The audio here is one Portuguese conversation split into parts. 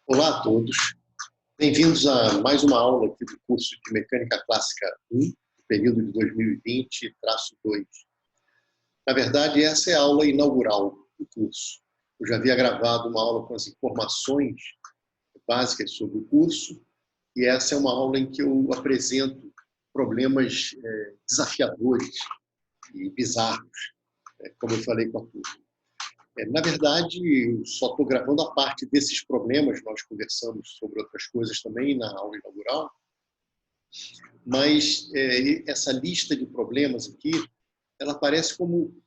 Olá a todos, bem-vindos a mais uma aula aqui do curso de Mecânica Clássica 1, do período de 2020-2. Na verdade, essa é a aula inaugural do curso. Eu já havia gravado uma aula com as informações básicas sobre o curso, e essa é uma aula em que eu apresento problemas desafiadores e bizarros, como eu falei com a turma. Na verdade, eu só estou gravando a parte desses problemas, nós conversamos sobre outras coisas também na aula inaugural, mas essa lista de problemas aqui, ela aparece como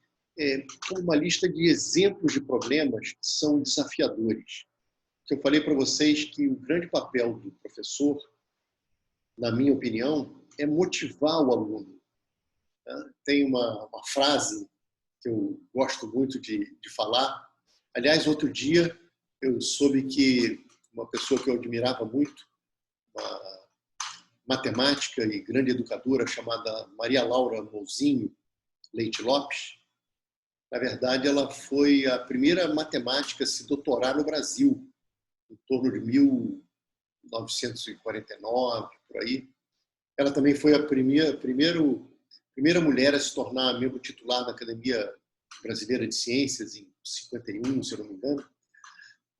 uma lista de exemplos de problemas que são desafiadores. Eu falei para vocês que o grande papel do professor, na minha opinião, é motivar o aluno. Tem uma frase que eu gosto muito de falar. Aliás, outro dia eu soube que uma pessoa que eu admirava muito, uma matemática e grande educadora chamada Maria Laura Mouzinho Leite Lopes, na verdade ela foi a primeira matemática a se doutorar no Brasil, em torno de 1949, por aí. Ela também foi a primeira mulher a se tornar membro titular da Academia Brasileira de Ciências, em 51, se eu não me engano.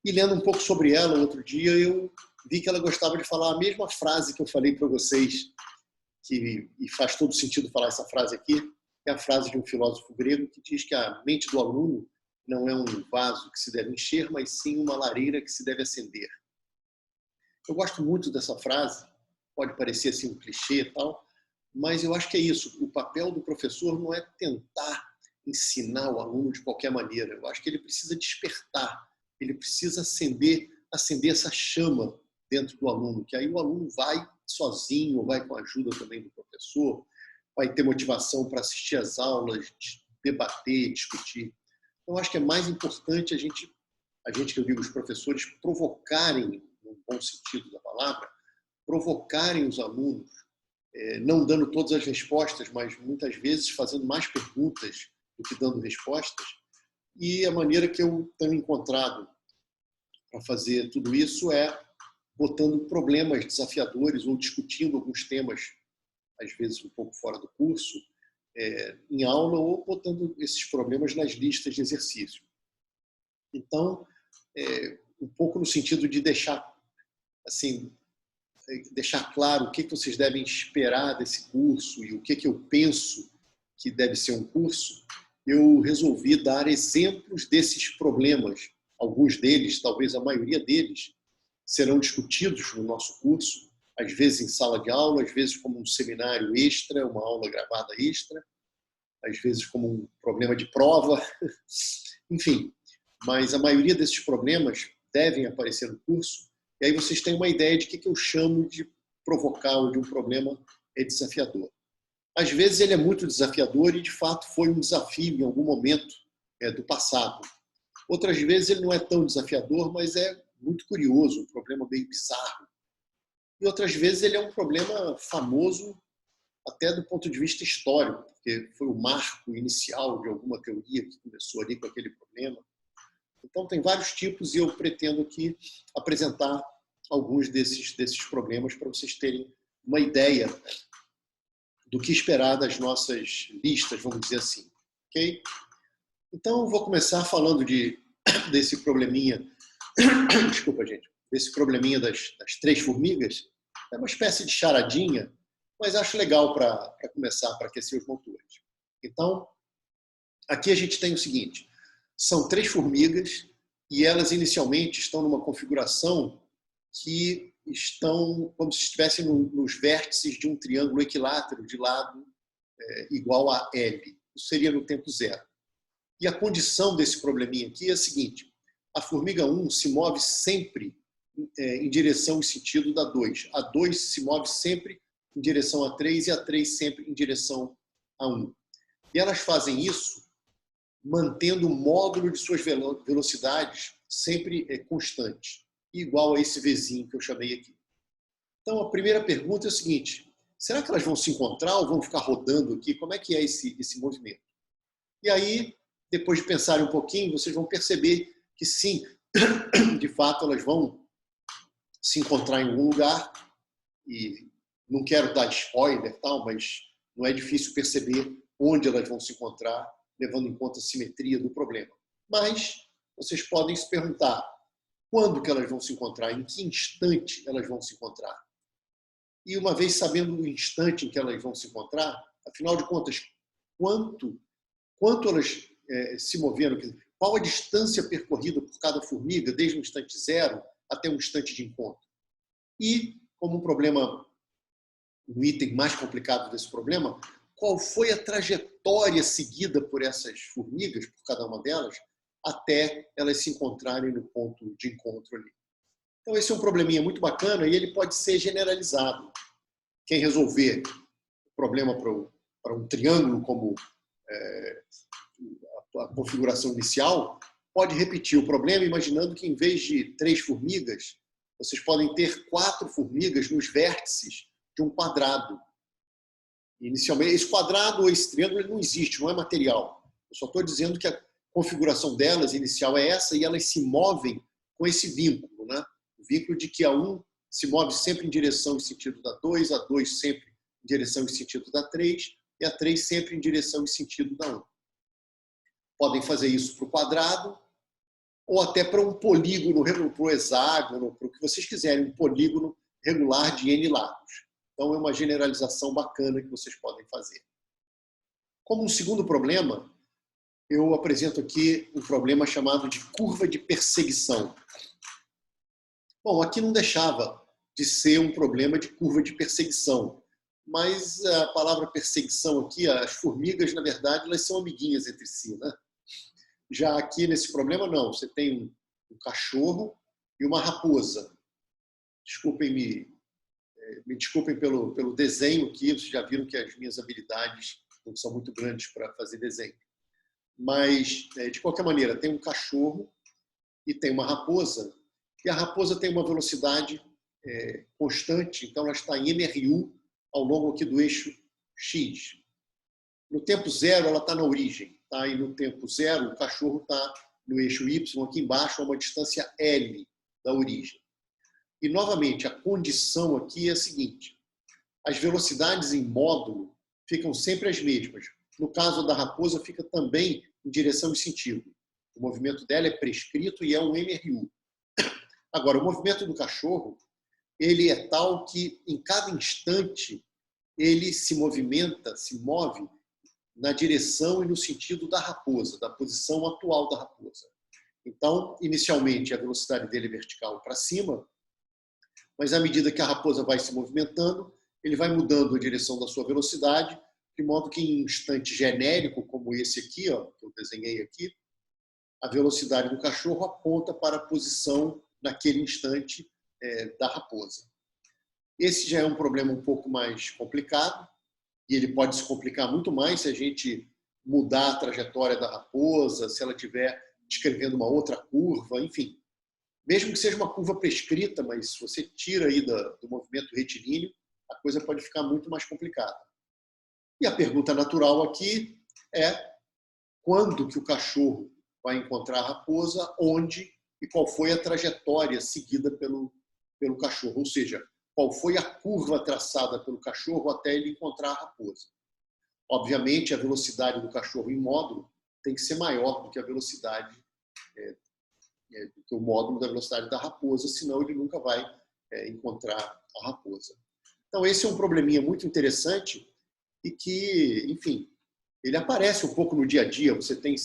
E lendo um pouco sobre ela, outro dia, eu vi que ela gostava de falar a mesma frase que eu falei para vocês, e faz todo sentido falar essa frase aqui, é a frase de um filósofo grego que diz que a mente do aluno não é um vaso que se deve encher, mas sim uma lareira que se deve acender. Eu gosto muito dessa frase, pode parecer assim um clichê e tal, mas eu acho que é isso. O papel do professor não é tentar ensinar o aluno de qualquer maneira. Eu acho que ele precisa despertar, ele precisa acender essa chama dentro do aluno, que aí o aluno vai sozinho, ou vai com a ajuda também do professor, vai ter motivação para assistir às aulas, debater, discutir. Então, acho que é mais importante a gente que eu digo, os professores, provocarem, no bom sentido da palavra, provocarem os alunos, não dando todas as respostas, mas muitas vezes fazendo mais perguntas do que dando respostas. E a maneira que eu tenho encontrado para fazer tudo isso é botando problemas desafiadores ou discutindo alguns temas, às vezes um pouco fora do curso, em aula, ou botando esses problemas nas listas de exercício. Então, um pouco no sentido de deixar claro o que vocês devem esperar desse curso e o que eu penso que deve ser um curso, eu resolvi dar exemplos desses problemas. Alguns deles, talvez a maioria deles, serão discutidos no nosso curso, às vezes em sala de aula, às vezes como um seminário extra, uma aula gravada extra, às vezes como um problema de prova, enfim. Mas a maioria desses problemas devem aparecer no curso, e aí vocês têm uma ideia de que eu chamo de provocar ou de um problema desafiador. Às vezes ele é muito desafiador e, de fato, foi um desafio em algum momento do passado. Outras vezes ele não é tão desafiador, mas é muito curioso, um problema meio bizarro. E outras vezes ele é um problema famoso até do ponto de vista histórico, porque foi o marco inicial de alguma teoria que começou ali com aquele problema. Então, tem vários tipos e eu pretendo aqui apresentar alguns desses problemas para vocês terem uma ideia do que esperar das nossas listas, vamos dizer assim. Okay? Então, eu vou começar falando desse probleminha, desculpa, gente, desse probleminha das 3 formigas. É uma espécie de charadinha, mas acho legal para começar, para aquecer os motores. Então, aqui a gente tem o seguinte: são 3 formigas e elas inicialmente estão numa configuração que estão como se estivessem nos vértices de um triângulo equilátero de lado igual a L. Isso seria no tempo zero. E a condição desse probleminha aqui é a seguinte: a formiga 1 se move sempre em direção e sentido da 2. A 2 se move sempre em direção a 3 e a 3 sempre em direção a 1. E elas fazem isso mantendo o módulo de suas velocidades sempre constante, igual a esse Vzinho que eu chamei aqui. Então, a primeira pergunta é o seguinte: será que elas vão se encontrar ou vão ficar rodando aqui? Como é que é esse movimento? E aí, depois de pensarem um pouquinho, vocês vão perceber que sim, de fato, elas vão se encontrar em algum lugar, e não quero dar spoiler, tal, mas não é difícil perceber onde elas vão se encontrar, levando em conta a simetria do problema. Mas vocês podem se perguntar quando que elas vão se encontrar, em que instante elas vão se encontrar. E uma vez sabendo o instante em que elas vão se encontrar, afinal de contas, quanto elas se moveram, qual a distância percorrida por cada formiga, desde o instante zero até o instante de encontro. E, como um item mais complicado desse problema, qual foi a trajetória seguida por essas formigas, por cada uma delas, até elas se encontrarem no ponto de encontro ali. Então, esse é um probleminha muito bacana e ele pode ser generalizado. Quem resolver o problema para um triângulo, como a configuração inicial, pode repetir o problema imaginando que, em vez de 3 formigas, vocês podem ter 4 formigas nos vértices de um quadrado. Inicialmente, esse quadrado ou esse triângulo ele não existe, não é material. Eu só estou dizendo que a configuração delas inicial é essa e elas se movem com esse vínculo, né? O vínculo de que a 1 se move sempre em direção e sentido da 2, a 2 sempre em direção e sentido da 3 e a 3 sempre em direção e sentido da 1. Podem fazer isso para o quadrado ou até para um polígono, para o hexágono, para o que vocês quiserem, um polígono regular de N lados. Então, é uma generalização bacana que vocês podem fazer. Como um segundo problema, eu apresento aqui um problema chamado de curva de perseguição. Bom, aqui não deixava de ser um problema de curva de perseguição, mas a palavra perseguição aqui, as formigas, na verdade, elas são amiguinhas entre si, né? Já aqui nesse problema, não. Você tem um cachorro e uma raposa. Me desculpem pelo desenho aqui, vocês já viram que as minhas habilidades não são muito grandes para fazer desenho. Mas, de qualquer maneira, tem um cachorro e tem uma raposa, e a raposa tem uma velocidade constante, então ela está em MRU ao longo aqui do eixo X. No tempo zero, ela está na origem, tá? E no tempo zero, o cachorro está no eixo Y, aqui embaixo, a uma distância L da origem. E, novamente, a condição aqui é a seguinte: as velocidades em módulo ficam sempre as mesmas. No caso da raposa, fica também em direção e sentido. O movimento dela é prescrito e é um MRU. Agora, o movimento do cachorro, ele é tal que, em cada instante, ele se move na direção e no sentido da raposa, da posição atual da raposa. Então, inicialmente, a velocidade dele é vertical para cima, mas à medida que a raposa vai se movimentando, ele vai mudando a direção da sua velocidade, de modo que em um instante genérico, como esse aqui, ó, que eu desenhei aqui, a velocidade do cachorro aponta para a posição naquele instante da raposa. Esse já é um problema um pouco mais complicado, e ele pode se complicar muito mais se a gente mudar a trajetória da raposa, se ela estiver descrevendo uma outra curva, enfim. Mesmo que seja uma curva prescrita, mas se você tira aí do movimento retilíneo, a coisa pode ficar muito mais complicada. E a pergunta natural aqui é quando que o cachorro vai encontrar a raposa, onde e qual foi a trajetória seguida pelo cachorro, ou seja, qual foi a curva traçada pelo cachorro até ele encontrar a raposa. Obviamente, a velocidade do cachorro em módulo tem que ser maior do que a velocidade do que o módulo da velocidade da raposa, senão ele nunca vai encontrar a raposa. Então, esse é um probleminha muito interessante e que, enfim, ele aparece um pouco no dia a dia. Você tem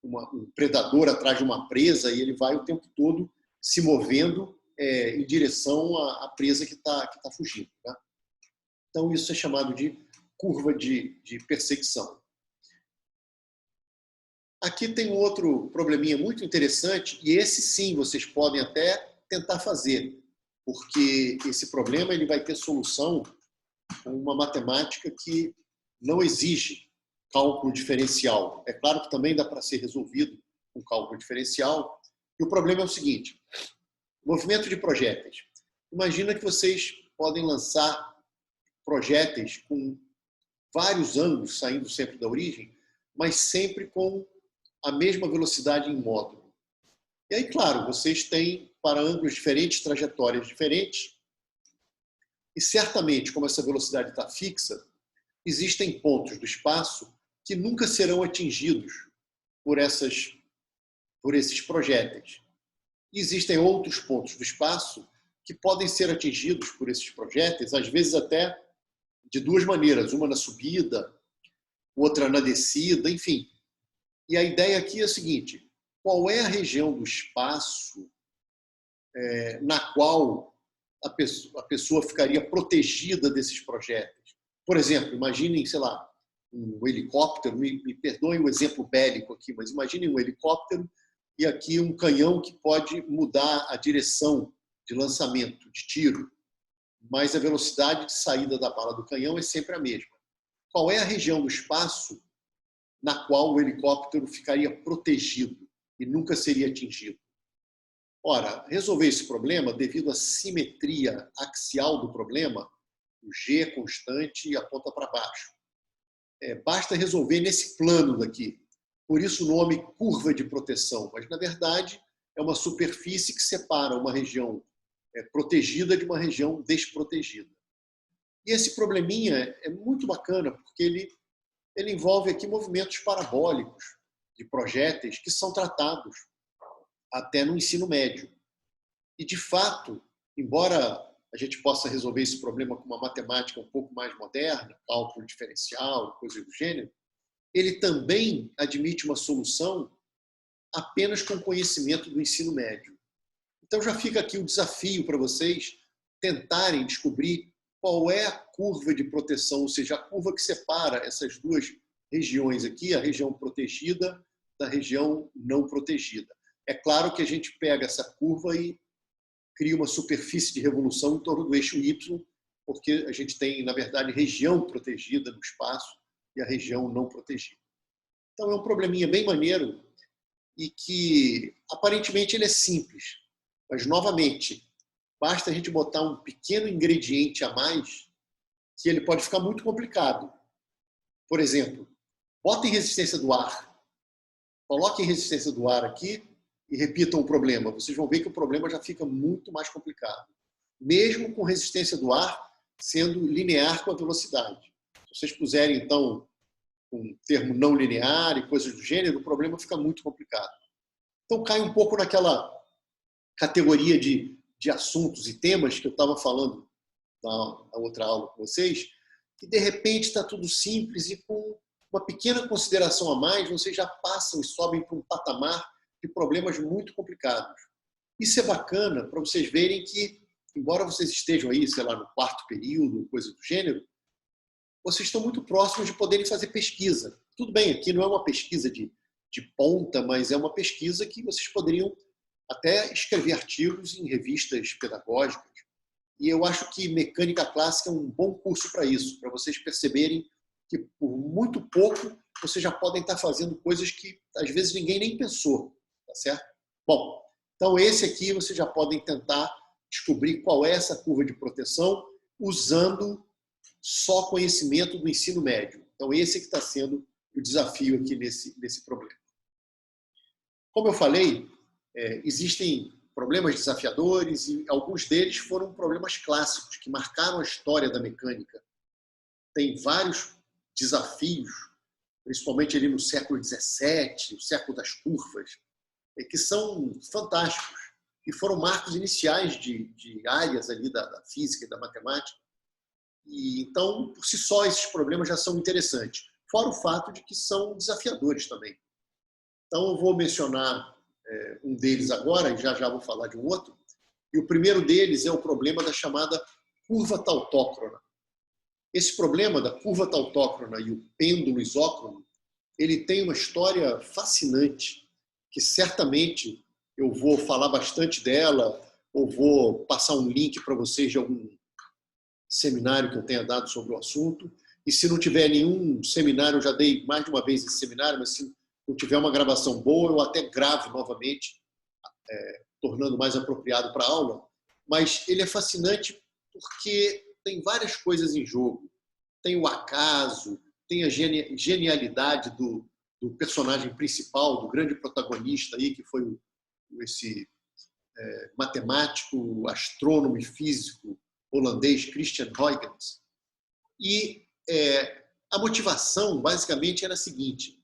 um predador atrás de uma presa e ele vai o tempo todo se movendo em direção à presa que está fugindo. Tá? Então, isso é chamado de curva de perseguição. Aqui tem um outro probleminha muito interessante, e esse sim vocês podem até tentar fazer, porque esse problema ele vai ter solução com uma matemática que não exige cálculo diferencial. É claro que também dá para ser resolvido com cálculo diferencial. E o problema é o seguinte: movimento de projéteis. Imagina que vocês podem lançar projéteis com vários ângulos saindo sempre da origem, mas sempre com a mesma velocidade em módulo. E aí, claro, vocês têm para ângulos diferentes, trajetórias diferentes. E certamente, como essa velocidade está fixa, existem pontos do espaço que nunca serão atingidos por esses projéteis. E existem outros pontos do espaço que podem ser atingidos por esses projéteis, às vezes até de duas maneiras, uma na subida, outra na descida, enfim. E a ideia aqui é a seguinte: qual é a região do espaço na qual a pessoa ficaria protegida desses projéteis? Por exemplo, imaginem, sei lá, um helicóptero, me perdoem o exemplo bélico aqui, mas imaginem um helicóptero e aqui um canhão que pode mudar a direção de lançamento, de tiro, mas a velocidade de saída da bala do canhão é sempre a mesma. Qual é a região do espaço na qual o helicóptero ficaria protegido e nunca seria atingido? Ora, resolver esse problema, devido à simetria axial do problema, o G constante aponta para baixo. Basta resolver nesse plano daqui. Por isso o nome curva de proteção, mas na verdade é uma superfície que separa uma região protegida de uma região desprotegida. E esse probleminha é muito bacana, porque ele envolve aqui movimentos parabólicos de projéteis que são tratados até no ensino médio. E, de fato, embora a gente possa resolver esse problema com uma matemática um pouco mais moderna, cálculo diferencial, coisas do gênero, ele também admite uma solução apenas com conhecimento do ensino médio. Então já fica aqui o desafio para vocês tentarem descobrir qual é a curva de proteção, ou seja, a curva que separa essas duas regiões aqui, a região protegida da região não protegida. É claro que a gente pega essa curva e cria uma superfície de revolução em torno do eixo Y, porque a gente tem, na verdade, região protegida no espaço e a região não protegida. Então é um probleminha bem maneiro e que, aparentemente, ele é simples. Mas, novamente, basta a gente botar um pequeno ingrediente a mais que ele pode ficar muito complicado. Por exemplo, botem resistência do ar. Coloquem resistência do ar aqui e repitam o problema. Vocês vão ver que o problema já fica muito mais complicado. Mesmo com resistência do ar sendo linear com a velocidade. Se vocês puserem, então, um termo não linear e coisas do gênero, o problema fica muito complicado. Então, cai um pouco naquela categoria de assuntos e temas que eu estava falando na outra aula com vocês, que de repente está tudo simples e com uma pequena consideração a mais, vocês já passam e sobem para um patamar de problemas muito complicados. Isso é bacana para vocês verem que, embora vocês estejam aí, sei lá, no quarto período, coisa do gênero, vocês estão muito próximos de poderem fazer pesquisa. Tudo bem, aqui não é uma pesquisa de ponta, mas é uma pesquisa que vocês poderiam até escrever artigos em revistas pedagógicas. E eu acho que mecânica clássica é um bom curso para isso, para vocês perceberem que por muito pouco vocês já podem estar fazendo coisas que às vezes ninguém nem pensou, tá certo? Bom, então esse aqui vocês já podem tentar descobrir qual é essa curva de proteção usando só conhecimento do ensino médio. Então esse que está sendo o desafio aqui nesse problema. Como eu falei, existem problemas desafiadores e alguns deles foram problemas clássicos que marcaram a história da mecânica. Tem vários desafios, principalmente ali no século XVII, o século das curvas, que são fantásticos e foram marcos iniciais de áreas ali da física e da matemática. E, então, por si só, esses problemas já são interessantes, fora o fato de que são desafiadores também. Então, eu vou mencionar um deles agora, e já vou falar de um outro. E o primeiro deles é o problema da chamada curva tautócrona. Esse problema da curva tautócrona e o pêndulo isócrono, ele tem uma história fascinante, que certamente eu vou falar bastante dela, ou vou passar um link para vocês de algum seminário que eu tenha dado sobre o assunto. E se não tiver nenhum seminário, eu já dei mais de uma vez esse seminário, mas se não tiver uma gravação boa, eu até gravo novamente, tornando mais apropriado para a aula. Mas ele é fascinante porque tem várias coisas em jogo. Tem o acaso, tem a genialidade do personagem principal, do grande protagonista aí, que foi esse matemático, astrônomo e físico holandês Christian Huygens. E a motivação, basicamente, era a seguinte.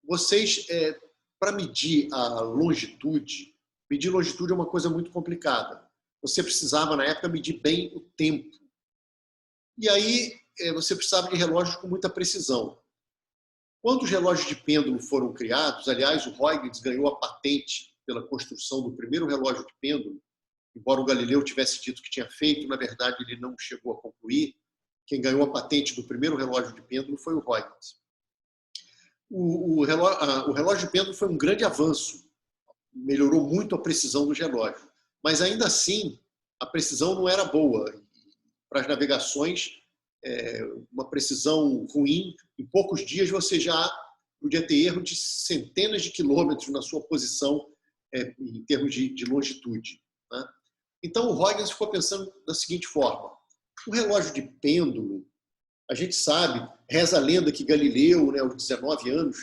Vocês, para medir longitude é uma coisa muito complicada. Você precisava, na época, medir bem o tempo. E aí, você precisava de relógios com muita precisão. Quando os relógios de pêndulo foram criados, aliás, o Huygens ganhou a patente pela construção do primeiro relógio de pêndulo, embora o Galileu tivesse dito que tinha feito, na verdade ele não chegou a concluir. Quem ganhou a patente do primeiro relógio de pêndulo foi o Huygens. O relógio de pêndulo foi um grande avanço, melhorou muito a precisão dos relógios, mas ainda assim a precisão não era boa. Para as navegações, uma precisão ruim, em poucos dias você já podia ter erro de centenas de quilômetros na sua posição em termos de longitude, né? Então o Huygens ficou pensando da seguinte forma: o relógio de pêndulo, a gente sabe, reza a lenda que Galileu, aos 19 anos,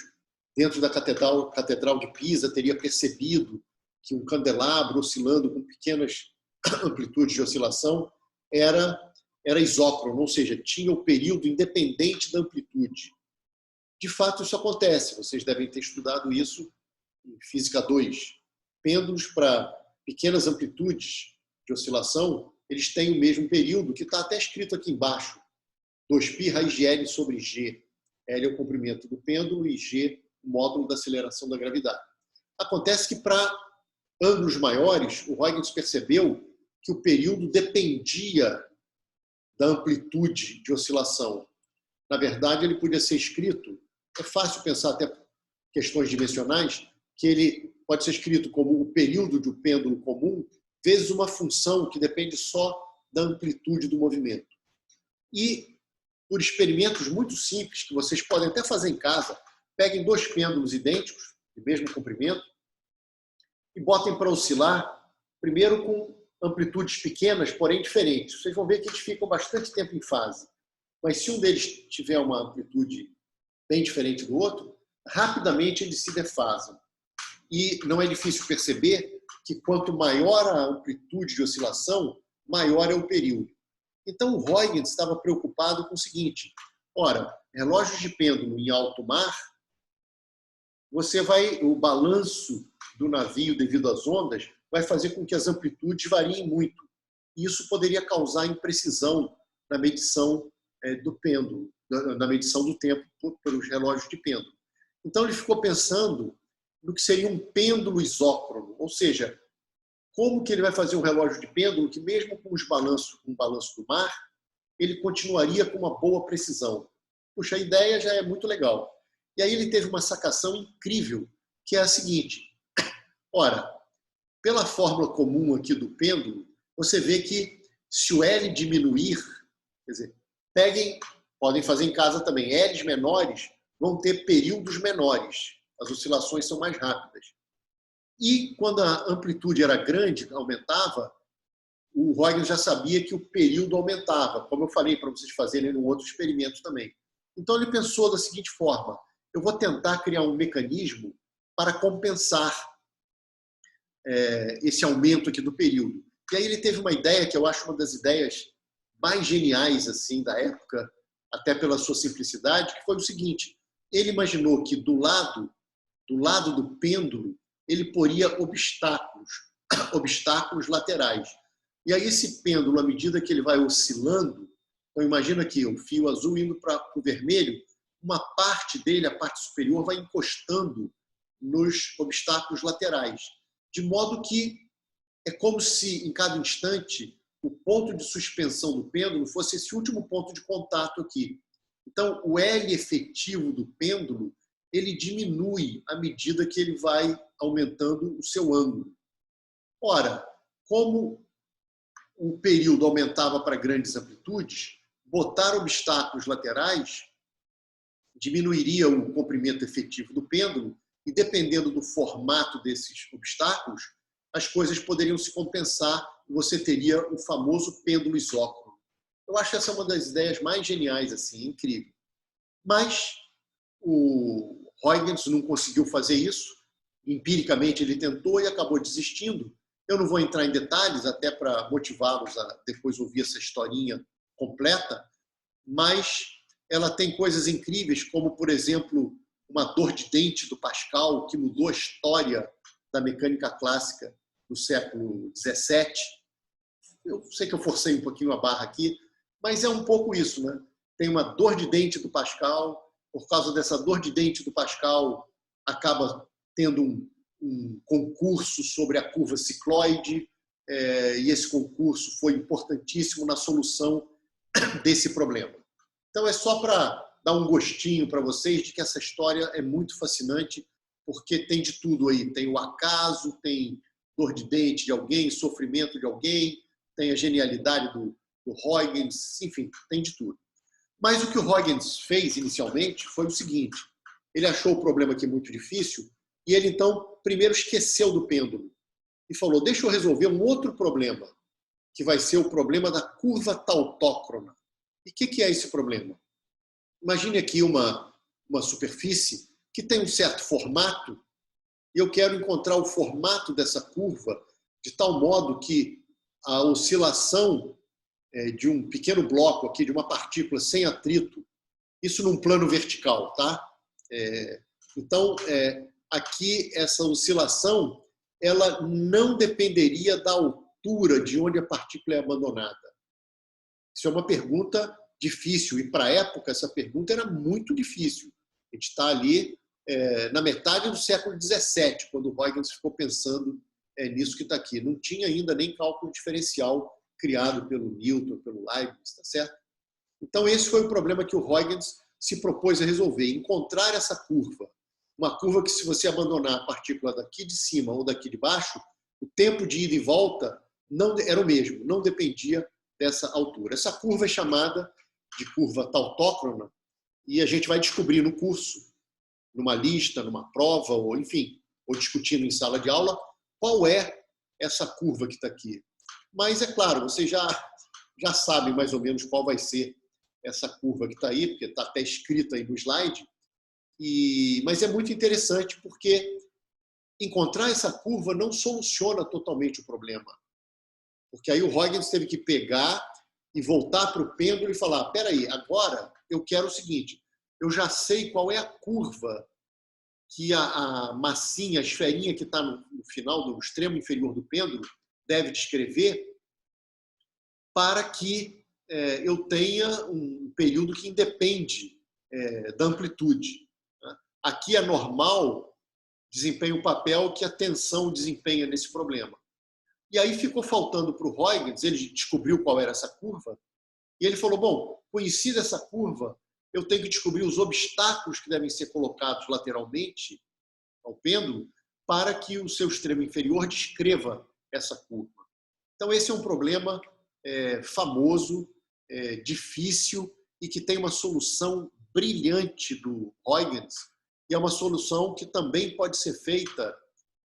dentro da Catedral de Pisa, teria percebido que um candelabro oscilando com pequenas amplitudes de oscilação era isócrono, ou seja, tinha o período independente da amplitude. De fato, isso acontece. Vocês devem ter estudado isso em Física 2. Pêndulos para pequenas amplitudes de oscilação, eles têm o mesmo período, que está até escrito aqui embaixo. 2π raiz de L sobre G. L é o comprimento do pêndulo e G o módulo da aceleração da gravidade. Acontece que para ângulos maiores, o Huygens percebeu que o período dependia da amplitude de oscilação. Na verdade, ele podia ser escrito, é fácil pensar até questões dimensionais, que ele pode ser escrito como o período de um pêndulo comum vezes uma função que depende só da amplitude do movimento. E, por experimentos muito simples, que vocês podem até fazer em casa, peguem dois pêndulos idênticos, de mesmo comprimento, e botem para oscilar, primeiro com amplitudes pequenas, porém diferentes. Vocês vão ver que eles ficam bastante tempo em fase. Mas se um deles tiver uma amplitude bem diferente do outro, rapidamente eles se defasam. E não é difícil perceber que quanto maior a amplitude de oscilação, maior é o período. Então o Huygens estava preocupado com o seguinte: ora, relógios de pêndulo em alto mar, o balanço do navio devido às ondas vai fazer com que as amplitudes variem muito. E isso poderia causar imprecisão na medição do pêndulo, na medição do tempo pelos relógios de pêndulo. Então ele ficou pensando no que seria um pêndulo isócrono, ou seja, como que ele vai fazer um relógio de pêndulo que, mesmo com o balanço do mar, ele continuaria com uma boa precisão. Puxa, a ideia já é muito legal. E aí ele teve uma sacação incrível, que é a seguinte: ora, pela fórmula comum aqui do pêndulo, você vê que se o L diminuir, quer dizer, podem fazer em casa também, L's menores vão ter períodos menores, as oscilações são mais rápidas. E quando a amplitude era grande, aumentava, o Huygens já sabia que o período aumentava, como eu falei para vocês fazerem num outro experimento também. Então ele pensou da seguinte forma: eu vou tentar criar um mecanismo para compensar esse aumento aqui do período. E aí ele teve uma ideia que eu acho uma das ideias mais geniais assim da época, até pela sua simplicidade, que foi o seguinte: ele imaginou que do lado do pêndulo ele poria obstáculos laterais. E aí esse pêndulo, à medida que ele vai oscilando, então imagina aqui o fio azul indo para o vermelho, uma parte dele, a parte superior, vai encostando nos obstáculos laterais, de modo que é como se, em cada instante, o ponto de suspensão do pêndulo fosse esse último ponto de contato aqui. Então, o L efetivo do pêndulo, ele diminui à medida que ele vai aumentando o seu ângulo. Ora, como o período aumentava para grandes amplitudes, botar obstáculos laterais diminuiria o comprimento efetivo do pêndulo e, dependendo do formato desses obstáculos, as coisas poderiam se compensar e você teria o famoso pêndulo isócrono. Eu acho essa uma das ideias mais geniais, assim, incrível. Mas o Huygens não conseguiu fazer isso, empiricamente ele tentou e acabou desistindo. Eu não vou entrar em detalhes, até para motivá-los a depois ouvir essa historinha completa, mas ela tem coisas incríveis, como, por exemplo, uma dor de dente do Pascal, que mudou a história da mecânica clássica do século XVII. Eu sei que eu forcei um pouquinho a barra aqui, mas é um pouco isso, né? Tem uma dor de dente do Pascal, por causa dessa dor de dente do Pascal, acaba tendo um concurso sobre a curva cicloide, e esse concurso foi importantíssimo na solução desse problema. Então, é só para dar um gostinho para vocês de que essa história é muito fascinante, porque tem de tudo aí. Tem o acaso, tem dor de dente de alguém, sofrimento de alguém, tem a genialidade do Huygens, enfim, tem de tudo. Mas o que o Huygens fez inicialmente foi o seguinte: ele achou o problema aqui muito difícil e ele, então, primeiro esqueceu do pêndulo e falou: deixa eu resolver um outro problema, que vai ser o problema da curva tautócrona. E o que é esse problema? Imagine aqui uma superfície que tem um certo formato e eu quero encontrar o formato dessa curva de tal modo que a oscilação de um pequeno bloco aqui, de uma partícula sem atrito, isso num plano vertical, tá? Então, aqui essa oscilação, ela não dependeria da altura de onde a partícula é abandonada. Isso é uma pergunta difícil, e para a época essa pergunta era muito difícil. A gente está ali na metade do século XVII, quando o Huygens ficou pensando nisso que está aqui. Não tinha ainda nem cálculo diferencial criado pelo Newton, pelo Leibniz, tá certo? Então esse foi o problema que o Huygens se propôs a resolver, encontrar essa curva. Uma curva que, se você abandonar a partícula daqui de cima ou daqui de baixo, o tempo de ida e volta não era o mesmo, não dependia dessa altura. Essa curva é chamada de curva tautócrona e a gente vai descobrir no curso, numa lista, numa prova, ou enfim, ou discutindo em sala de aula, qual é essa curva que está aqui. Mas, é claro, vocês já sabem mais ou menos qual vai ser essa curva que está aí, porque está até escrita aí no slide. Mas é muito interessante porque encontrar essa curva não soluciona totalmente o problema. Porque aí o Huygens teve que pegar e voltar para o pêndulo e falar: espera aí, agora eu quero o seguinte, eu já sei qual é a curva que a massinha, a esferinha que está no final, no extremo inferior do pêndulo, deve descrever para que eu tenha um período que independe da amplitude. Aqui a normal desempenha o papel que a tensão desempenha nesse problema. E aí ficou faltando para o Huygens, ele descobriu qual era essa curva, e ele falou: bom, conhecida essa curva, eu tenho que descobrir os obstáculos que devem ser colocados lateralmente ao pêndulo para que o seu extremo inferior descreva essa curva. Então esse é um problema famoso, difícil e que tem uma solução brilhante do Huygens, e é uma solução que também pode ser feita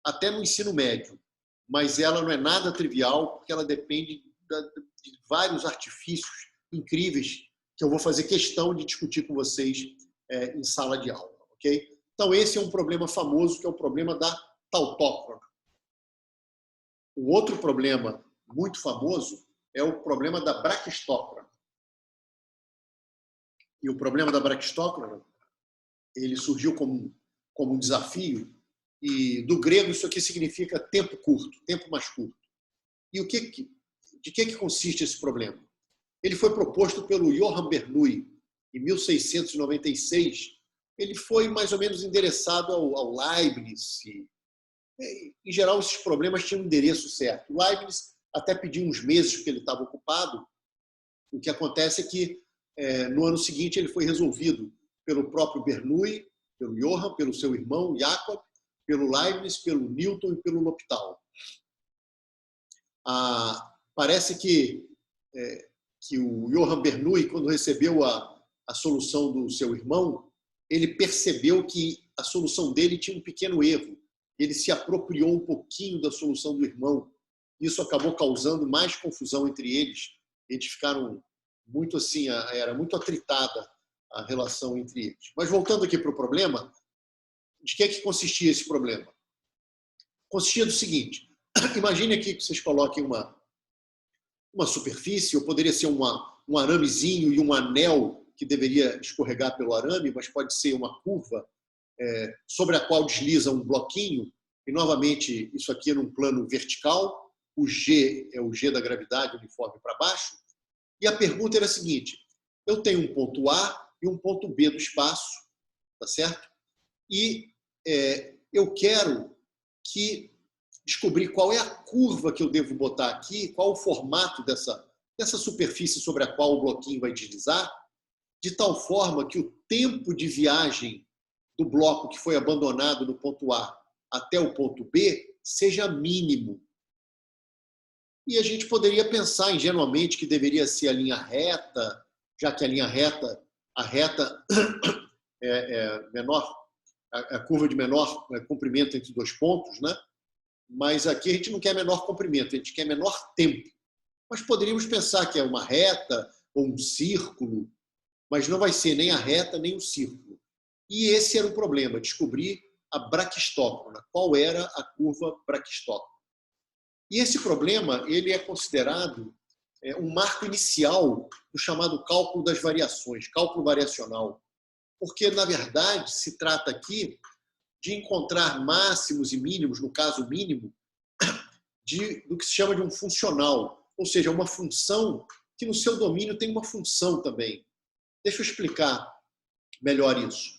até no ensino médio, mas ela não é nada trivial, porque ela depende de vários artifícios incríveis que eu vou fazer questão de discutir com vocês em sala de aula, ok? Então esse é um problema famoso, que é o problema da tautócrona. O outro problema muito famoso é o problema da braquistócrona. E o problema da braquistócrona, ele surgiu como um desafio, e do grego isso aqui significa tempo curto, tempo mais curto. E de que consiste esse problema? Ele foi proposto pelo Johann Bernoulli em 1696. Ele foi mais ou menos endereçado ao Leibniz. Em geral, esses problemas tinham um endereço certo. O Leibniz até pediu uns meses porque ele estava ocupado. O que acontece é que no ano seguinte ele foi resolvido pelo próprio Bernoulli, pelo Johann, pelo seu irmão Jakob, pelo Leibniz, pelo Newton e pelo L'Hopital. Parece que o Johann Bernoulli, quando recebeu a solução do seu irmão, ele percebeu que a solução dele tinha um pequeno erro. Ele se apropriou um pouquinho da solução do irmão. Isso acabou causando mais confusão entre eles. Eles ficaram muito assim, era muito atritada a relação entre eles. Mas voltando aqui para o problema, de que consistia esse problema? consistia do seguinte: imagine aqui que vocês coloquem uma superfície, ou poderia ser um aramezinho e um anel que deveria escorregar pelo arame, mas pode ser uma curva sobre a qual desliza um bloquinho, e novamente isso aqui é num plano vertical, o G é o G da gravidade uniforme para baixo, e a pergunta era a seguinte: eu tenho um ponto A e um ponto B do espaço, tá certo? E eu quero descobrir qual é a curva que eu devo botar aqui, qual o formato dessa superfície sobre a qual o bloquinho vai deslizar, de tal forma que o tempo de viagem do bloco que foi abandonado no ponto A até o ponto B seja mínimo. E a gente poderia pensar ingenuamente que deveria ser a linha reta, já que a reta é menor, a curva de menor comprimento entre dois pontos, né? Mas aqui a gente não quer menor comprimento, a gente quer menor tempo. Mas poderíamos pensar que é uma reta ou um círculo, mas não vai ser nem a reta nem o círculo. E esse era o problema, descobrir a braquistócrona, qual era a curva braquistócrona. E esse problema ele é considerado um marco inicial do chamado cálculo das variações, cálculo variacional, porque, na verdade, se trata aqui de encontrar máximos e mínimos, no caso mínimo, do que se chama de um funcional, ou seja, uma função que no seu domínio tem uma função também. Deixa eu explicar melhor isso.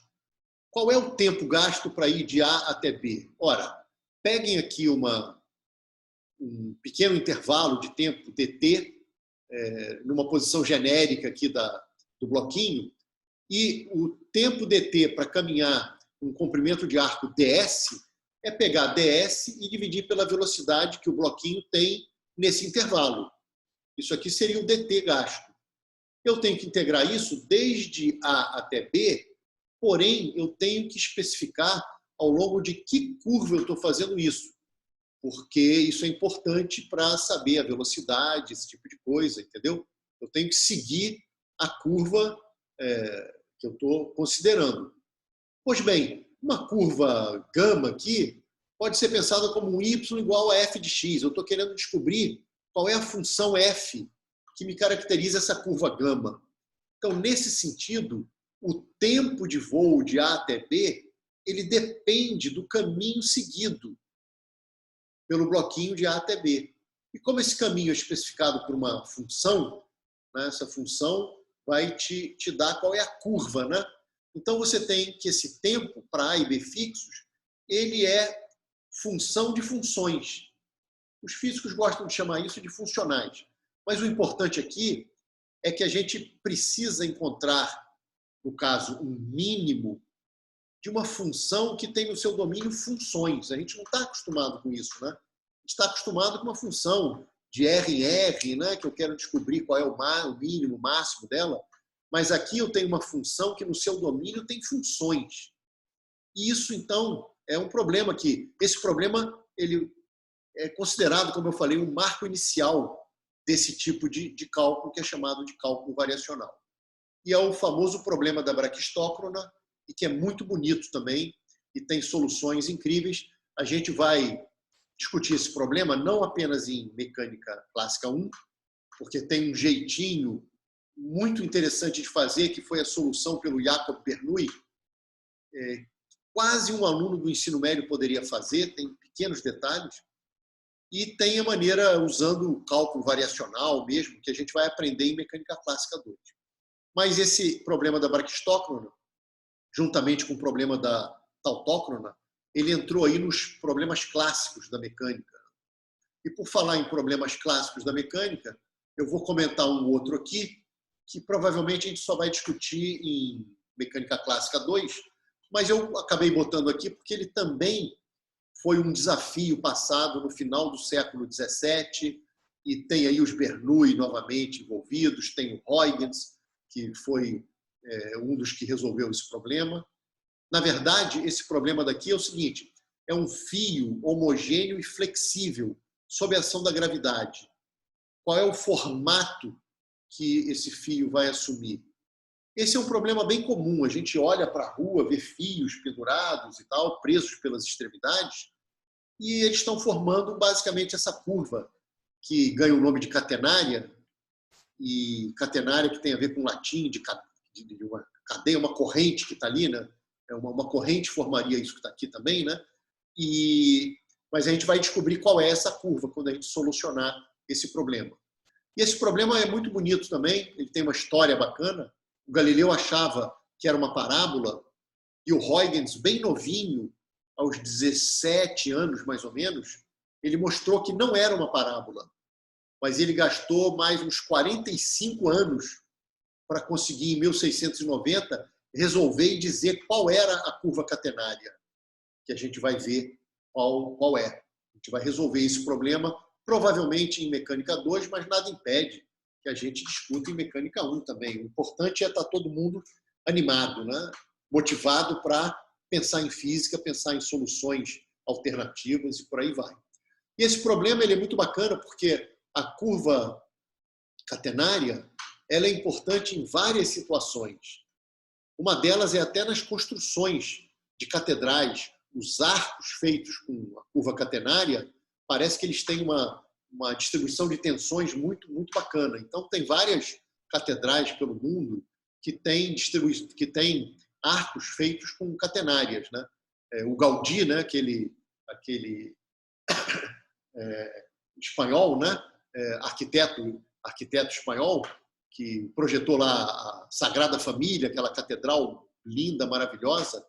Qual é o tempo gasto para ir de A até B? Ora, peguem aqui um pequeno intervalo de tempo, dt, numa posição genérica aqui do bloquinho, e o tempo dt para caminhar um comprimento de arco ds é pegar ds e dividir pela velocidade que o bloquinho tem nesse intervalo. Isso aqui seria o dt gasto. Eu tenho que integrar isso desde A até B, porém, eu tenho que especificar ao longo de que curva eu estou fazendo isso, porque isso é importante para saber a velocidade, esse tipo de coisa, entendeu? Eu tenho que seguir a curva que eu estou considerando. Pois bem, uma curva gama aqui pode ser pensada como um y igual a f de x. Eu estou querendo descobrir qual é a função f que me caracteriza essa curva gama. Então, nesse sentido, o tempo de voo de A até B, ele depende do caminho seguido pelo bloquinho de A até B. E como esse caminho é especificado por uma função, né, essa função vai te dar qual é a curva, né? Então, você tem que esse tempo para A e B fixos, ele é função de funções. Os físicos gostam de chamar isso de funcionais. Mas o importante aqui é que a gente precisa encontrar, no caso, um mínimo de uma função que tem no seu domínio funções. A gente não está acostumado com isso, né? A gente está acostumado com uma função de R em R, né? Que eu quero descobrir qual é o mínimo, o máximo dela. Mas aqui eu tenho uma função que no seu domínio tem funções. E isso, então, é um problema que esse problema ele é considerado, como eu falei, um marco inicial desse tipo de cálculo que é chamado de cálculo variacional. E é o famoso problema da braquistócrona, e que é muito bonito também, e tem soluções incríveis. A gente vai discutir esse problema não apenas em mecânica clássica 1, porque tem um jeitinho muito interessante de fazer, que foi a solução pelo Jacob Bernoulli, quase um aluno do ensino médio poderia fazer, tem pequenos detalhes, e tem a maneira usando o cálculo variacional mesmo, que a gente vai aprender em mecânica clássica 2. Mas esse problema da braquistócrona, juntamente com o problema da tautócrona, ele entrou aí nos problemas clássicos da mecânica. E por falar em problemas clássicos da mecânica, eu vou comentar um outro aqui, que provavelmente a gente só vai discutir em mecânica clássica 2, mas eu acabei botando aqui porque ele também foi um desafio passado no final do século XVII, e tem aí os Bernoulli novamente envolvidos, tem o Huygens, que foi um dos que resolveu esse problema. Na verdade, esse problema daqui é o seguinte: é um fio homogêneo e flexível sob a ação da gravidade. Qual é o formato que esse fio vai assumir? Esse é um problema bem comum. A gente olha para a rua, vê fios pendurados e tal, presos pelas extremidades, e eles estão formando basicamente essa curva, que ganha o nome de catenária, e catenária que tem a ver com latim, de uma cadeia, uma corrente que está ali, né? Uma corrente formaria isso que está aqui também, né? Mas a gente vai descobrir qual é essa curva quando a gente solucionar esse problema. E esse problema é muito bonito também, ele tem uma história bacana. O Galileu achava que era uma parábola, e o Huygens, bem novinho, aos 17 anos mais ou menos, ele mostrou que não era uma parábola, mas ele gastou mais uns 45 anos para conseguir, em 1690, resolver e dizer qual era a curva catenária, que a gente vai ver qual é. A gente vai resolver esse problema, provavelmente em mecânica 2, mas nada impede que a gente discuta em mecânica 1 também. O importante é estar todo mundo animado, né? Motivado para pensar em física, pensar em soluções alternativas e por aí vai. E esse problema ele é muito bacana porque a curva catenária ela é importante em várias situações. Uma delas é até nas construções de catedrais. Os arcos feitos com a curva catenária, parece que eles têm uma distribuição de tensões muito, muito bacana. Então, tem várias catedrais pelo mundo que têm arcos feitos com catenárias, né? O Gaudí, né? aquele espanhol, né? Arquiteto espanhol, que projetou lá a Sagrada Família, aquela catedral linda, maravilhosa,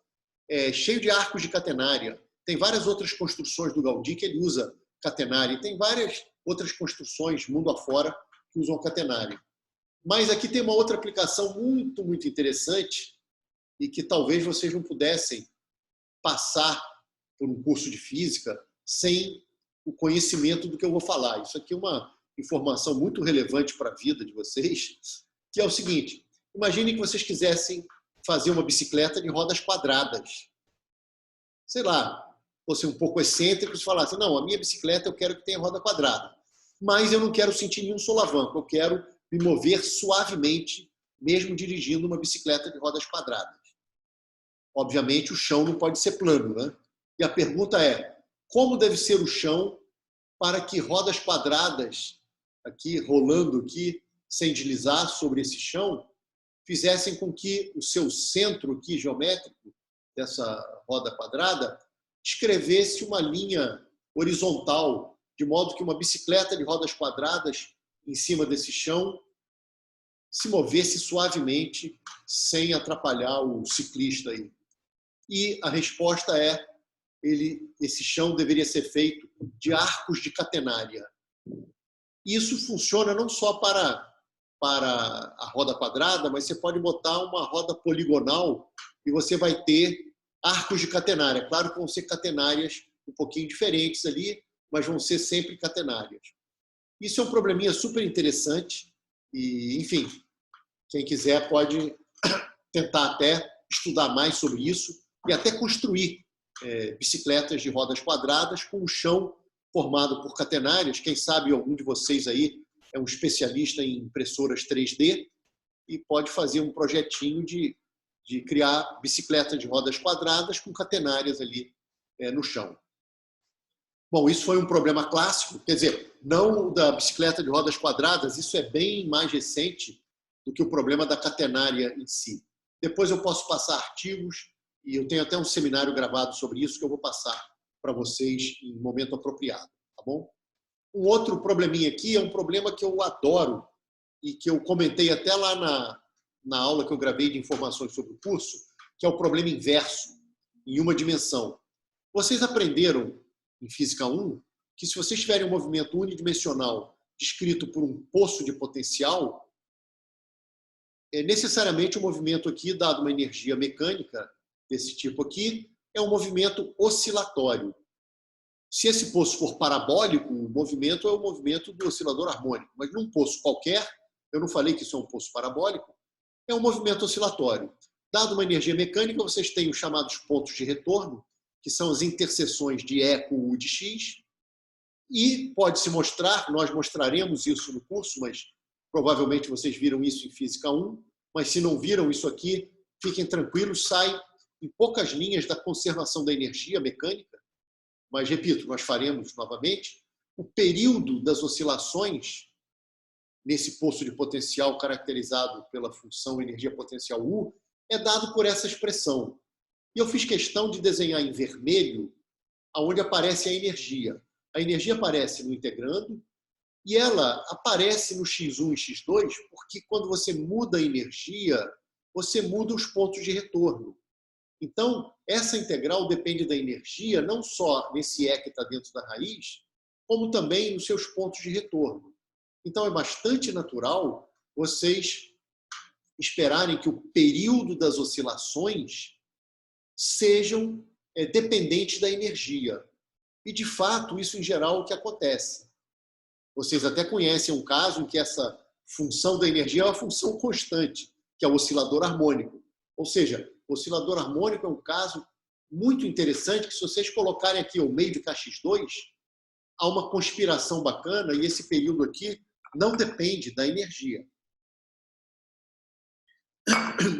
cheio de arcos de catenária. Tem várias outras construções do Gaudí que ele usa catenária, e tem várias outras construções mundo afora que usam catenária. Mas aqui tem uma outra aplicação muito, muito interessante e que talvez vocês não pudessem passar por um curso de física sem o conhecimento do que eu vou falar. Isso aqui é uma informação muito relevante para a vida de vocês, que é o seguinte: imagine que vocês quisessem fazer uma bicicleta de rodas quadradas. Sei lá, fosse um pouco excêntrico e falasse, não, a minha bicicleta eu quero que tenha roda quadrada, mas eu não quero sentir nenhum solavanco, eu quero me mover suavemente, mesmo dirigindo uma bicicleta de rodas quadradas. Obviamente, o chão não pode ser plano, né? E a pergunta é, como deve ser o chão para que rodas quadradas, aqui rolando aqui, sem deslizar sobre esse chão, fizessem com que o seu centro aqui geométrico dessa roda quadrada escrevesse uma linha horizontal, de modo que uma bicicleta de rodas quadradas em cima desse chão se movesse suavemente, sem atrapalhar o ciclista aí. E a resposta é, esse chão deveria ser feito de arcos de catenária. Isso funciona não só para a roda quadrada, mas você pode botar uma roda poligonal e você vai ter arcos de catenária. Claro que vão ser catenárias um pouquinho diferentes ali, mas vão ser sempre catenárias. Isso é um probleminha super interessante e, enfim, quem quiser pode tentar até estudar mais sobre isso e até construir bicicletas de rodas quadradas com o chão formado por catenárias. Quem sabe algum de vocês aí é um especialista em impressoras 3D e pode fazer um projetinho de criar bicicleta de rodas quadradas com catenárias ali no chão. Bom, isso foi um problema clássico, quer dizer, não da bicicleta de rodas quadradas, isso é bem mais recente do que o problema da catenária em si. Depois eu posso passar artigos e eu tenho até um seminário gravado sobre isso que eu vou passar para vocês em momento apropriado, tá bom? Um outro probleminha aqui é um problema que eu adoro e que eu comentei até lá na aula que eu gravei de informações sobre o curso, que é o problema inverso, em uma dimensão. Vocês aprenderam em Física 1 que se vocês tiverem um movimento unidimensional descrito por um poço de potencial, necessariamente o movimento aqui, dado uma energia mecânica desse tipo aqui, é um movimento oscilatório. Se esse poço for parabólico, o movimento é o movimento do oscilador harmônico. Mas num poço qualquer, eu não falei que isso é um poço parabólico, é um movimento oscilatório. Dado uma energia mecânica, vocês têm os chamados pontos de retorno, que são as interseções de E com U de X, e pode-se mostrar, nós mostraremos isso no curso, mas provavelmente vocês viram isso em Física 1, mas se não viram isso aqui, fiquem tranquilos, sai em poucas linhas da conservação da energia mecânica, mas repito, nós faremos novamente, o período das oscilações nesse poço de potencial caracterizado pela função energia potencial U é dado por essa expressão. E eu fiz questão de desenhar em vermelho aonde aparece a energia. A energia aparece no integrando e ela aparece no x1 e x2 porque quando você muda a energia, você muda os pontos de retorno. Então, essa integral depende da energia, não só nesse E que está dentro da raiz, como também nos seus pontos de retorno. Então, é bastante natural vocês esperarem que o período das oscilações sejam dependentes da energia. E, de fato, isso, em geral, é o que acontece. Vocês até conhecem um caso em que essa função da energia é uma função constante, que é o oscilador harmônico. Ou seja, o oscilador harmônico é um caso muito interessante que, se vocês colocarem aqui o meio de kx2, há uma conspiração bacana e esse período aqui não depende da energia.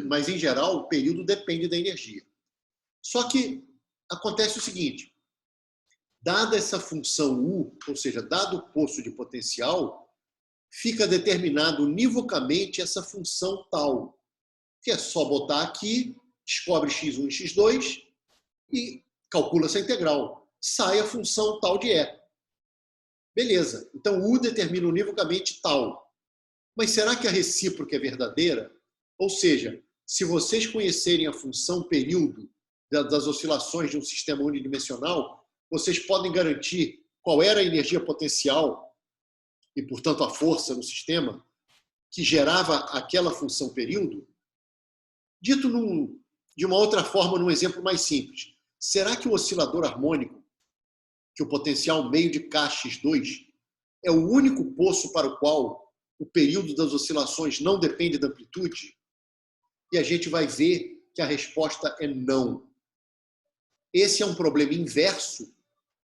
Mas, em geral, o período depende da energia. Só que acontece o seguinte, dada essa função U, ou seja, dado o poço de potencial, fica determinado univocamente essa função tal, que é só botar aqui, descobre x1 e x2 e calcula essa integral. Sai a função tal de E. Beleza, então U determina univocamente tal. Mas será que a recíproca é verdadeira? Ou seja, se vocês conhecerem a função período das oscilações de um sistema unidimensional, vocês podem garantir qual era a energia potencial e, portanto, a força no sistema que gerava aquela função período? Dito de uma outra forma, num exemplo mais simples, será que o oscilador harmônico, que o potencial meio de kx2, é o único poço para o qual o período das oscilações não depende da amplitude? E a gente vai ver que a resposta é não. Esse é um problema inverso,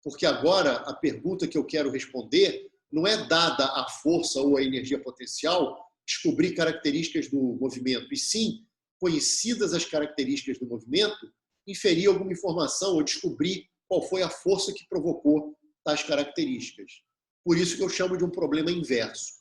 porque agora a pergunta que eu quero responder não é, dada a força ou a energia potencial, descobrir características do movimento, e sim, conhecidas as características do movimento, inferir alguma informação ou descobrir qual foi a força que provocou tais características. Por isso que eu chamo de um problema inverso.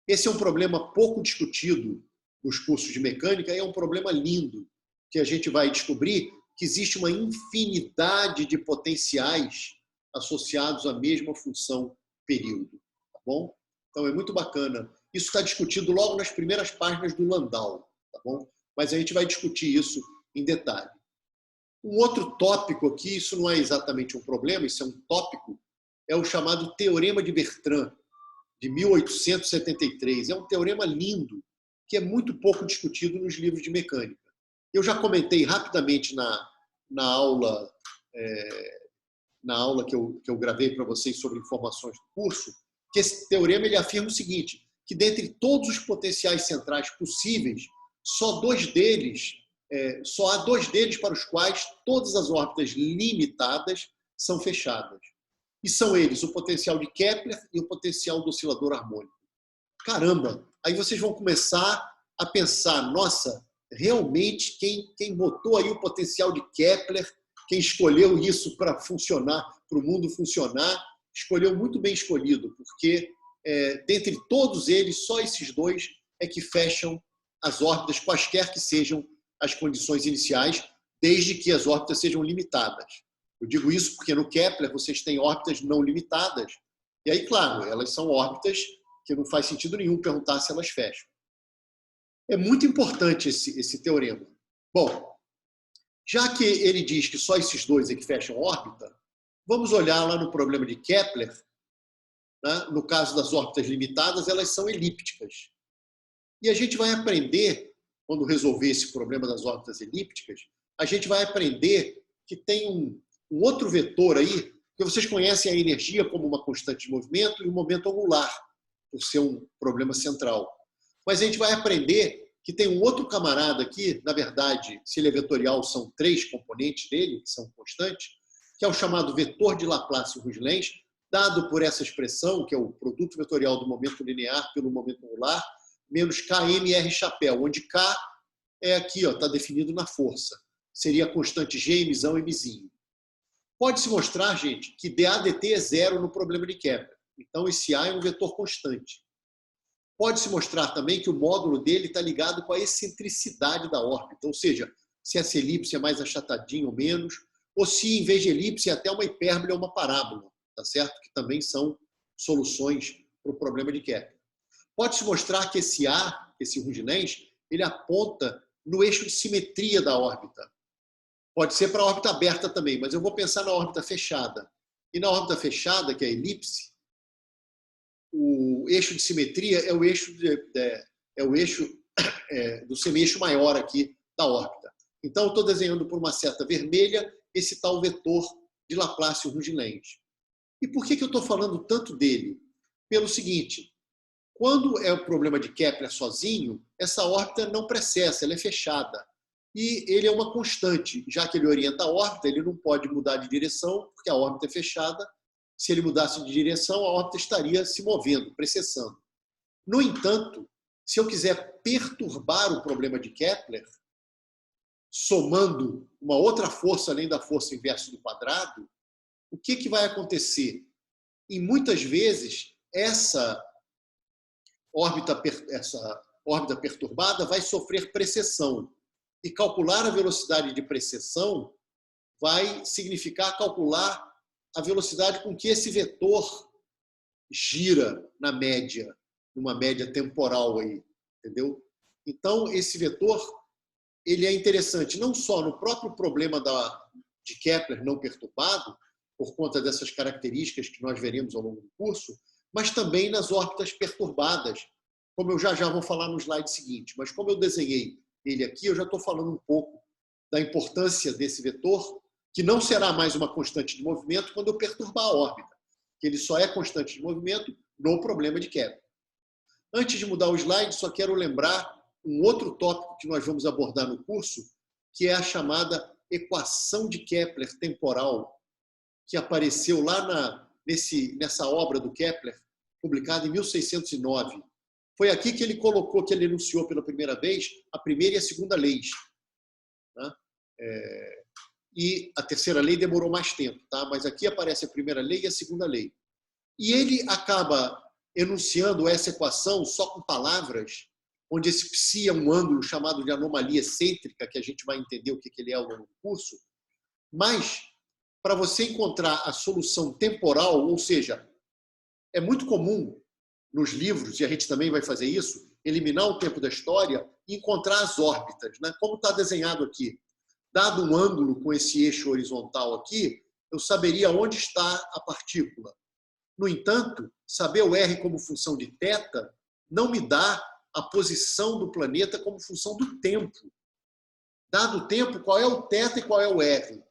Esse é um problema pouco discutido nos cursos de mecânica e é um problema lindo, que a gente vai descobrir que existe uma infinidade de potenciais associados à mesma função período. Tá bom? Então é muito bacana. Isso está discutido logo nas primeiras páginas do Landau. Tá bom? Mas a gente vai discutir isso em detalhe. Um outro tópico aqui, isso não é exatamente um problema, isso é um tópico, é o chamado Teorema de Bertrand, de 1873. É um teorema lindo, que é muito pouco discutido nos livros de mecânica. Eu já comentei rapidamente na aula que eu gravei para vocês sobre informações do curso, que esse teorema ele afirma o seguinte, que dentre todos os potenciais centrais possíveis, só há dois deles para os quais todas as órbitas limitadas são fechadas. E são eles o potencial de Kepler e o potencial do oscilador harmônico. Caramba! Aí vocês vão começar a pensar, nossa, realmente quem botou aí o potencial de Kepler, quem escolheu isso para funcionar, para o mundo funcionar, escolheu muito bem escolhido, porque dentre todos eles, só esses dois é que fecham as órbitas, quaisquer que sejam as condições iniciais, desde que as órbitas sejam limitadas. Eu digo isso porque no Kepler vocês têm órbitas não limitadas, e aí, claro, elas são órbitas que não faz sentido nenhum perguntar se elas fecham. É muito importante esse teorema. Bom, já que ele diz que só esses dois é que fecham órbita, vamos olhar lá no problema de Kepler. Né? No caso das órbitas limitadas, elas são elípticas. E a gente vai aprender, quando resolver esse problema das órbitas elípticas, a gente vai aprender que tem um outro vetor aí, que vocês conhecem a energia como uma constante de movimento e o momento angular, por ser um problema central. Mas a gente vai aprender que tem um outro camarada aqui, na verdade, se ele é vetorial, são três componentes dele, que são constantes, que é o chamado vetor de Laplace-Roussel, dado por essa expressão, que é o produto vetorial do momento linear pelo momento angular, menos KMR chapéu, onde K é aqui, está definido na força. Seria a constante G, Mzão e Mzinho. Pode-se mostrar, gente, que dAdt é zero no problema de Kepler. Então, esse A é um vetor constante. Pode-se mostrar também que o módulo dele está ligado com a excentricidade da órbita, ou seja, se essa elipse é mais achatadinha ou menos, ou se, em vez de elipse, é até uma hipérbole ou uma parábola, tá certo? Que também são soluções para o problema de Kepler. Pode-se mostrar que esse A, esse Runge-Lenz, ele aponta no eixo de simetria da órbita. Pode ser para a órbita aberta também, mas eu vou pensar na órbita fechada. E na órbita fechada, que é a elipse, o eixo de simetria é o eixo, do semi-eixo maior aqui da órbita. Então, eu estou desenhando por uma seta vermelha esse tal vetor de Laplace-Runge-Lenz. E por que eu estou falando tanto dele? Pelo seguinte, quando é o problema de Kepler sozinho, essa órbita não precessa, ela é fechada. E ele é uma constante, já que ele orienta a órbita, ele não pode mudar de direção, porque a órbita é fechada. Se ele mudasse de direção, a órbita estaria se movendo, precessando. No entanto, se eu quiser perturbar o problema de Kepler, somando uma outra força além da força inversa do quadrado, o que vai acontecer? E muitas vezes, essa órbita perturbada vai sofrer precessão. E calcular a velocidade de precessão vai significar calcular a velocidade com que esse vetor gira na média, numa média temporal aí, entendeu? Então, esse vetor, ele é interessante não só no próprio problema de Kepler não perturbado, por conta dessas características que nós veremos ao longo do curso, mas também nas órbitas perturbadas, como eu já vou falar no slide seguinte. Mas como eu desenhei ele aqui, eu já estou falando um pouco da importância desse vetor, que não será mais uma constante de movimento quando eu perturbar a órbita, que ele só é constante de movimento no problema de Kepler. Antes de mudar o slide, só quero lembrar um outro tópico que nós vamos abordar no curso, que é a chamada equação de Kepler temporal, que apareceu lá nessa obra do Kepler, publicada em 1609. Foi aqui que ele colocou, que ele enunciou pela primeira vez, a primeira e a segunda leis. Né? E a terceira lei demorou mais tempo, tá? Mas aqui aparece a primeira lei e a segunda lei. E ele acaba enunciando essa equação só com palavras, onde esse psi é um ângulo chamado de anomalia excêntrica, que a gente vai entender o que ele é ao longo do curso. Mas, para você encontrar a solução temporal, ou seja, é muito comum nos livros, e a gente também vai fazer isso, eliminar o tempo da história e encontrar as órbitas, né? Como está desenhado aqui. Dado um ângulo com esse eixo horizontal aqui, eu saberia onde está a partícula. No entanto, saber o R como função de θ não me dá a posição do planeta como função do tempo. Dado o tempo, qual é o θ e qual é o R?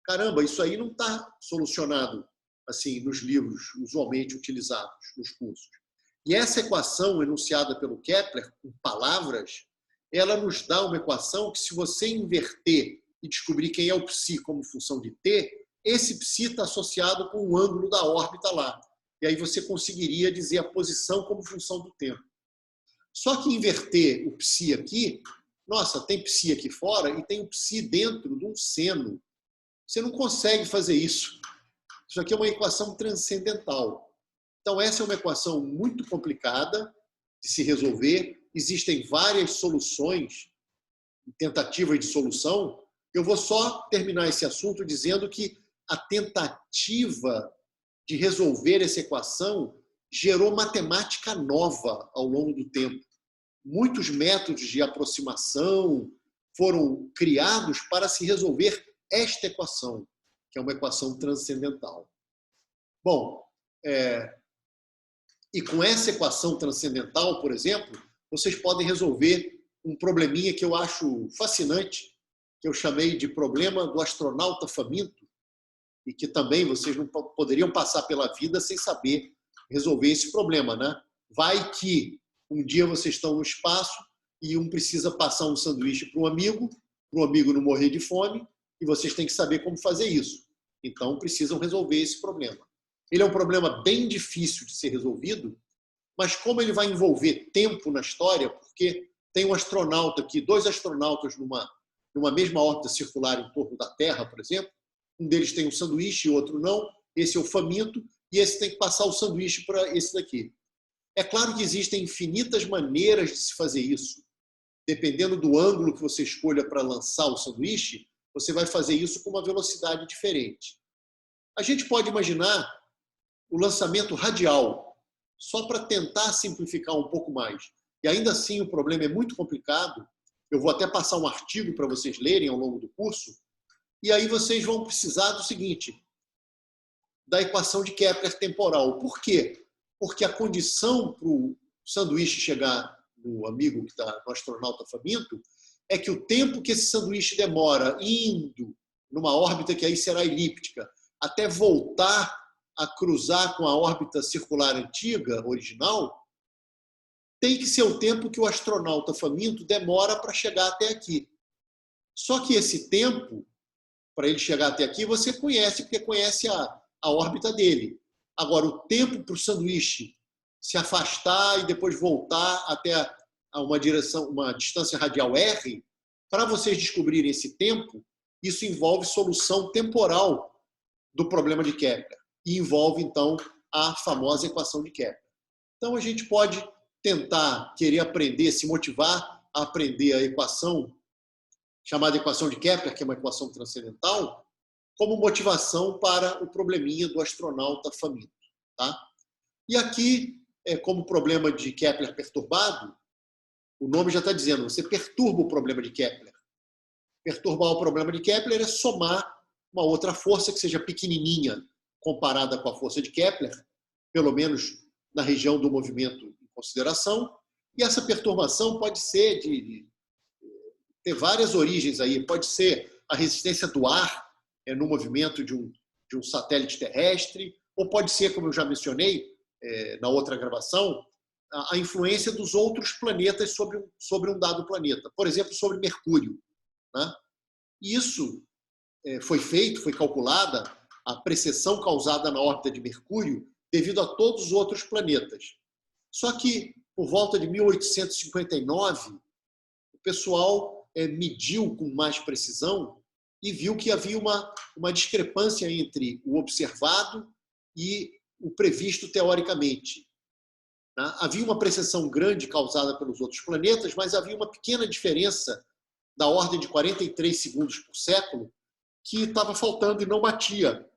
Caramba, isso aí não está solucionado assim nos livros usualmente utilizados nos cursos. E essa equação enunciada pelo Kepler, com palavras, ela nos dá uma equação que, se você inverter e descobrir quem é o psi como função de t, esse psi está associado com o ângulo da órbita lá. E aí você conseguiria dizer a posição como função do tempo. Só que inverter o psi aqui, nossa, tem psi aqui fora e tem o psi dentro de um seno. Você não consegue fazer isso. Isso aqui é uma equação transcendental. Então, essa é uma equação muito complicada de se resolver. Existem várias soluções, tentativas de solução. Eu vou só terminar esse assunto dizendo que a tentativa de resolver essa equação gerou matemática nova ao longo do tempo. Muitos métodos de aproximação foram criados para se resolver esta equação, que é uma equação transcendental. Bom, e com essa equação transcendental, por exemplo, vocês podem resolver um probleminha que eu acho fascinante, que eu chamei de problema do astronauta faminto, e que também vocês não poderiam passar pela vida sem saber resolver esse problema, né? Vai que um dia vocês estão no espaço e um precisa passar um sanduíche para o amigo não morrer de fome, e vocês têm que saber como fazer isso. Então, precisam resolver esse problema. Ele é um problema bem difícil de ser resolvido, mas como ele vai envolver tempo na história, porque tem um astronauta aqui, dois astronautas numa mesma órbita circular em torno da Terra, por exemplo, Um deles tem um sanduíche e outro não. Esse é o faminto e esse tem que passar o sanduíche para esse daqui. É claro que existem infinitas maneiras de se fazer isso. Dependendo do ângulo que você escolha para lançar o sanduíche, você vai fazer isso com uma velocidade diferente. A gente pode imaginar o lançamento radial, só para tentar simplificar um pouco mais. E ainda assim o problema é muito complicado. Eu vou até passar um artigo para vocês lerem ao longo do curso, e aí vocês vão precisar do seguinte, da equação de Kepler temporal. Por quê? Porque a condição para o sanduíche chegar no amigo que está no astronauta faminto é que o tempo que esse sanduíche demora indo numa órbita que aí será elíptica, até voltar a cruzar com a órbita circular antiga, original, tem que ser o tempo que o astronauta faminto demora para chegar até aqui. Só que esse tempo, para ele chegar até aqui, você conhece, porque conhece a órbita dele. Agora, o tempo para o sanduíche se afastar e depois voltar até uma direção, uma distância radial r, para vocês descobrirem esse tempo, isso envolve solução temporal do problema de Kepler. E envolve, então, a famosa equação de Kepler. Então, a gente pode tentar querer aprender, se motivar a aprender a equação, chamada equação de Kepler, que é uma equação transcendental, como motivação para o probleminha do astronauta faminto. Tá? E aqui, como problema de Kepler perturbado, o nome já está dizendo, você perturba o problema de Kepler. Perturbar o problema de Kepler é somar uma outra força que seja pequenininha comparada com a força de Kepler, pelo menos na região do movimento em consideração, e essa perturbação pode ser ter várias origens aí, pode ser a resistência do ar no movimento de um satélite terrestre, ou pode ser, como eu já mencionei na outra gravação, a influência dos outros planetas sobre um dado planeta, por exemplo, sobre Mercúrio. Né? Isso foi calculada a precessão causada na órbita de Mercúrio devido a todos os outros planetas. Só que, por volta de 1859, o pessoal mediu com mais precisão e viu que havia uma discrepância entre o observado e o previsto teoricamente. Havia uma precessão grande causada pelos outros planetas, mas havia uma pequena diferença da ordem de 43 segundos por século que estava faltando e não batia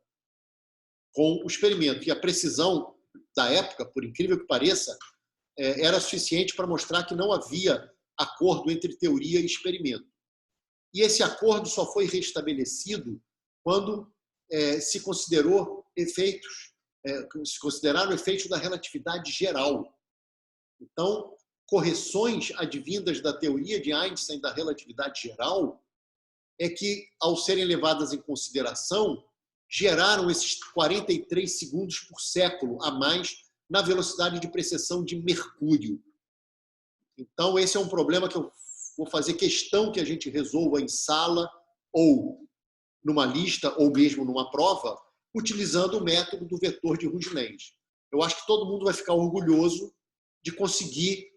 com o experimento. E a precisão da época, por incrível que pareça, era suficiente para mostrar que não havia acordo entre teoria e experimento. E esse acordo só foi restabelecido quando se consideraram efeitos da relatividade geral. Então, correções advindas da teoria de Einstein da relatividade geral é que, ao serem levadas em consideração, geraram esses 43 segundos por século a mais na velocidade de precessão de Mercúrio. Então, esse é um problema que eu vou fazer questão que a gente resolva em sala ou numa lista ou mesmo numa prova, utilizando o método do vetor de Ruggius-Lenz. Eu acho que todo mundo vai ficar orgulhoso de conseguir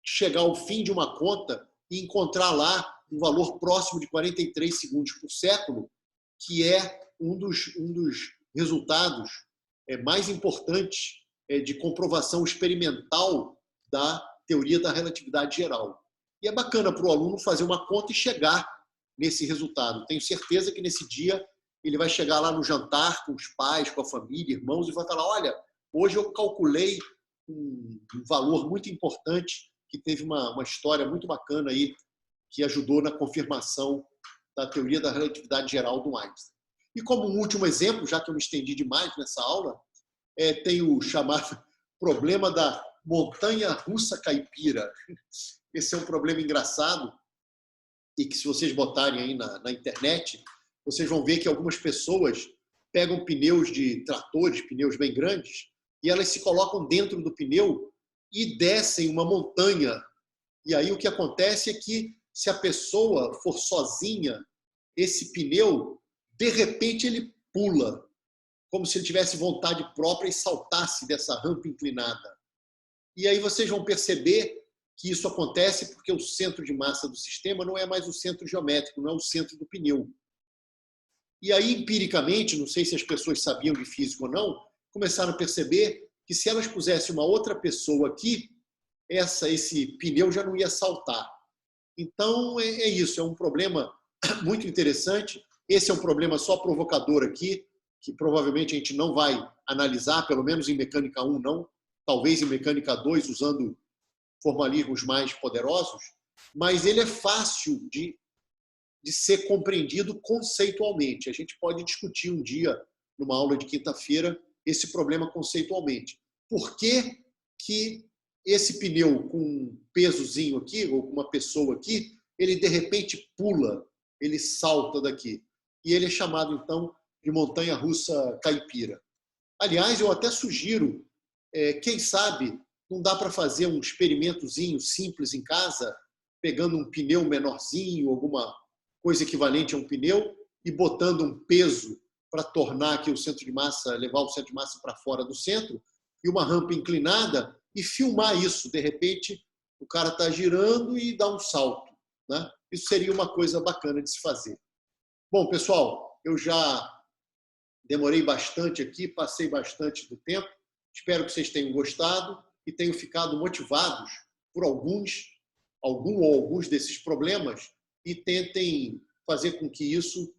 chegar ao fim de uma conta e encontrar lá um valor próximo de 43 segundos por século, que é um dos resultados mais importantes de comprovação experimental da teoria da relatividade geral. E é bacana para o aluno fazer uma conta e chegar nesse resultado. Tenho certeza que nesse dia ele vai chegar lá no jantar com os pais, com a família, irmãos, e vai falar, olha, hoje eu calculei um valor muito importante que teve uma história muito bacana aí que ajudou na confirmação da teoria da relatividade geral do Einstein. E como um último exemplo, já que eu me estendi demais nessa aula, tem o chamado problema da montanha russa caipira. Esse é um problema engraçado e que, se vocês botarem aí na internet, vocês vão ver que algumas pessoas pegam pneus de tratores, pneus bem grandes, e elas se colocam dentro do pneu e descem uma montanha. E aí o que acontece é que, se a pessoa for sozinha, esse pneu, de repente, ele pula, como se ele tivesse vontade própria e saltasse dessa rampa inclinada. E aí vocês vão perceber que isso acontece porque o centro de massa do sistema não é mais o centro geométrico, não é o centro do pneu. E aí, empiricamente, não sei se as pessoas sabiam de física ou não, começaram a perceber que se elas pusessem uma outra pessoa aqui, esse pneu já não ia saltar. Então, é isso, é um problema muito interessante. Esse é um problema só provocador aqui, que provavelmente a gente não vai analisar, pelo menos em mecânica 1 não, talvez em mecânica 2 usando formalismos mais poderosos, mas ele é fácil de ser compreendido conceitualmente. A gente pode discutir um dia, numa aula de quinta-feira, esse problema conceitualmente. Por que que esse pneu com um pesozinho aqui, ou com uma pessoa aqui, ele de repente pula, ele salta daqui? E ele é chamado, então, de montanha-russa caipira. Aliás, eu até sugiro, quem sabe, não dá para fazer um experimentozinho simples em casa, pegando um pneu menorzinho, alguma coisa equivalente a um pneu, e botando um peso para tornar aqui o centro de massa, levar o centro de massa para fora do centro, e uma rampa inclinada, e filmar isso. De repente, o cara está girando e dá um salto, né? Isso seria uma coisa bacana de se fazer. Bom, pessoal, eu já demorei bastante aqui, passei bastante do tempo. Espero que vocês tenham gostado e tenham ficado motivados por algum ou alguns desses problemas e tentem fazer com que isso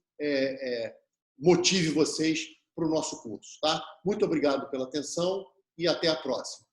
motive vocês para o nosso curso. Tá? Muito obrigado pela atenção e até a próxima.